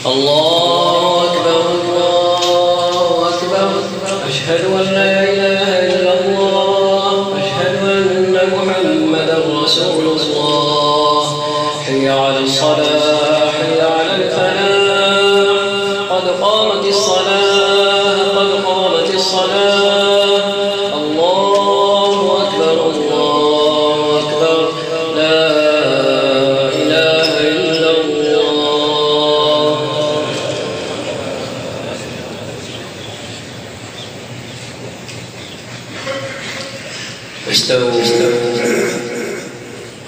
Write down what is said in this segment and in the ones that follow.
الله أكبر الله أكبر أشهد أن لا إله إلا الله أشهد أن محمدا رسول الله حي على الصلاة حي على الفلاح قد قامت الصلاة قد قامت الصلاة الله أكبر الله أكبر لا إله إلا الله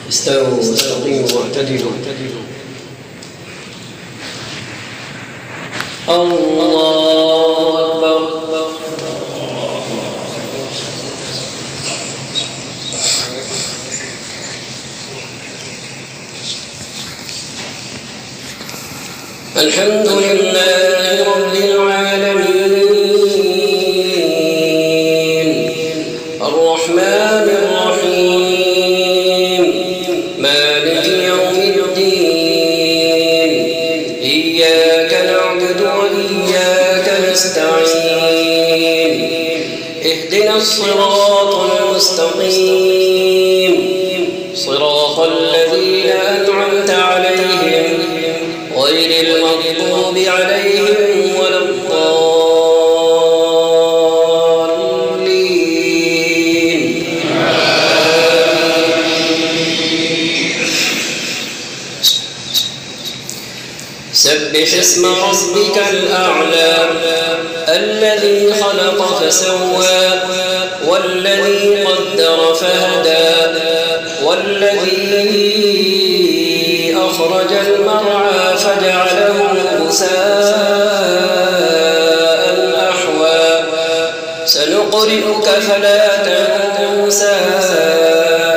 استووا استقيموا واعتدلوا الله أكبر الحمد لله رب العالمين الرحمن الرحيم مالك يوم الدين إياك نعبد وإياك نستعين اهدنا الصراط المستقيم صراط الذين أنعمت عليهم غير المغضوب عليهم ولا الضالين سبح اسم ربك الأعلى الذي خلق فسوى والذي قدر فهدى والذي أخرج المرعى فجعله غثاء أحوى سنقرئك فلا تنسى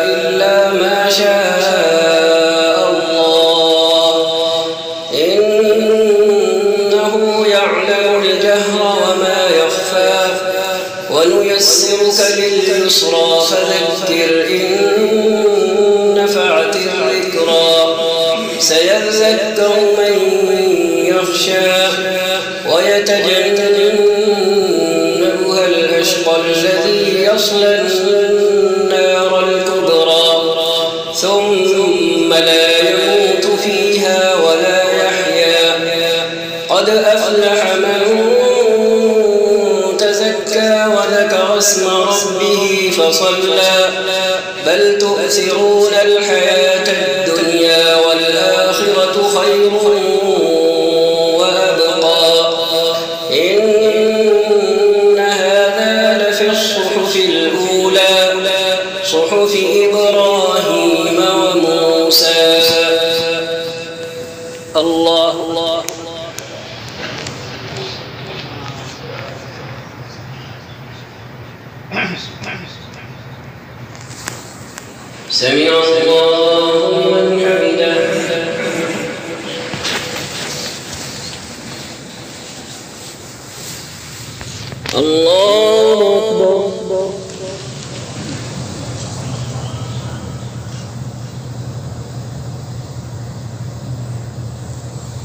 إلا ما شاء الله إنه يعلم الجهر وما يخفى ونيسرك لليسرى فذكر إن نفعت الذكرى سيذكر من يخشى ويتجنبها الأشقى الذي يصلى النار الكبرى ثم لا يموت فيها ولا يحيا قد أفلح من تزكى وذكر اسم ربه فصلى بل تؤثرون الحياة الدنيا والآخرة خير وأبقى إن هذا لفي الصحف الأولى صحف إبراهيم وموسى الله سمع الله من حمده الله أكبر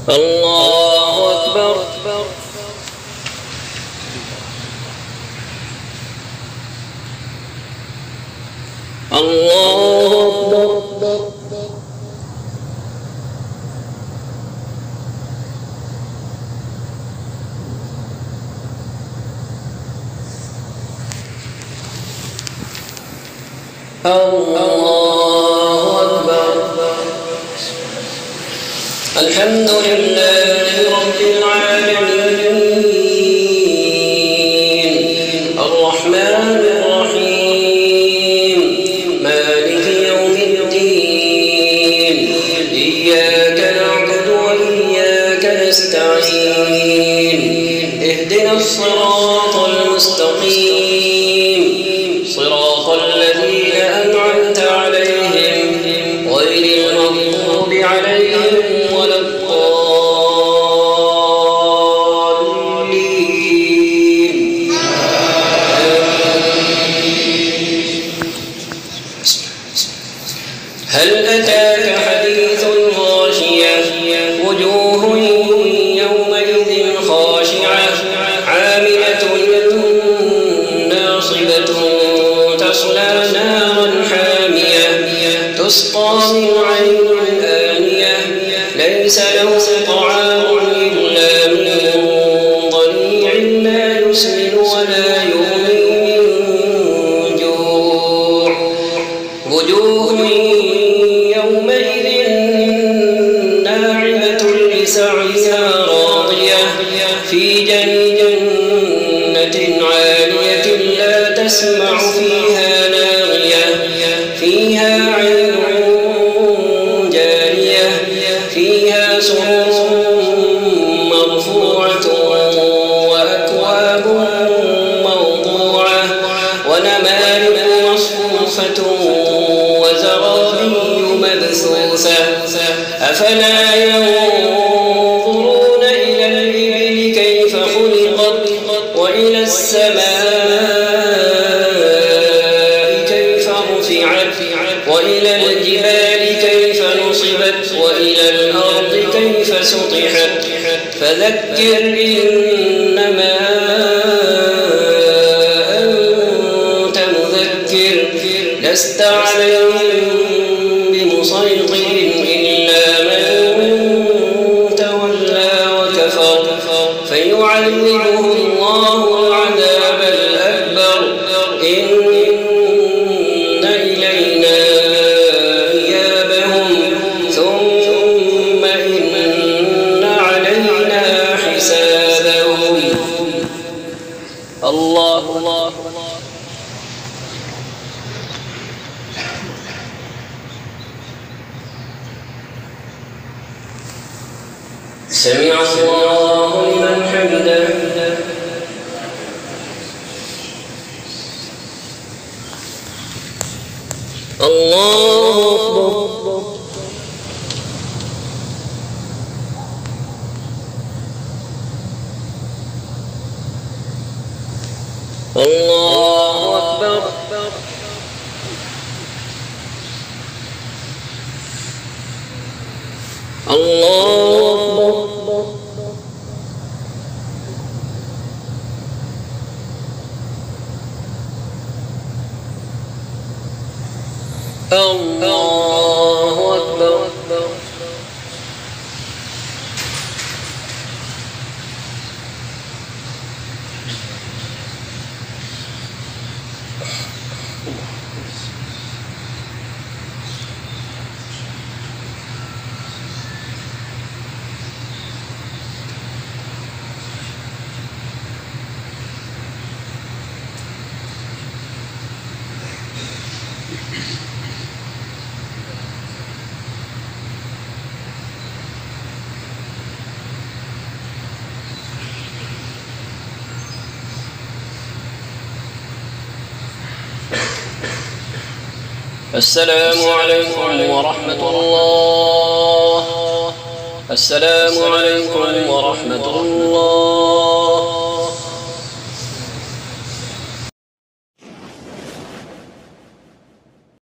الله أكبر الله أكبر الله أكبر الحمد لله رب العالمين الرحمن الرحيم مالك يوم الدين إياك نعبد وإياك نستعين اهدنا الصراط المستقيم صراط الذين أنعمت عليهم غير المغضوب عليهم ولا الضالين هل أتاك حديث الغاشية وجوه يسقى من عين آنية ليس له طعام إلا من ضريع لا يسمن ولا يغني من جوع وجوه يومئذ ناعمة لسعيها راضية في جنة عالية لا تسمع فيها لاغية فيها عين جارية فيها سرر مرفوعة وأكواب موضوعة ونمارق مصفوفة وزرابي مبثوثة أفلا ينظرون إلى الإبل كيف خلقت وإلى السماء كيف رفعت وإلى الجبال كيف نصبت وإلى الأرض كيف سطحت فذكر إنما أنت مذكر لست عليهم بمسيطر إلا من تولى وكفر فيعذبه الله العذاب الأكبر إن إلينا إيابهم ثم إن علينا حسابهم. الله سمع الله لمن حمده الله أكبر. الله أكبر. الله أكبر. الله أكبر. السلام عليكم ورحمة الله. السلام عليكم ورحمة الله.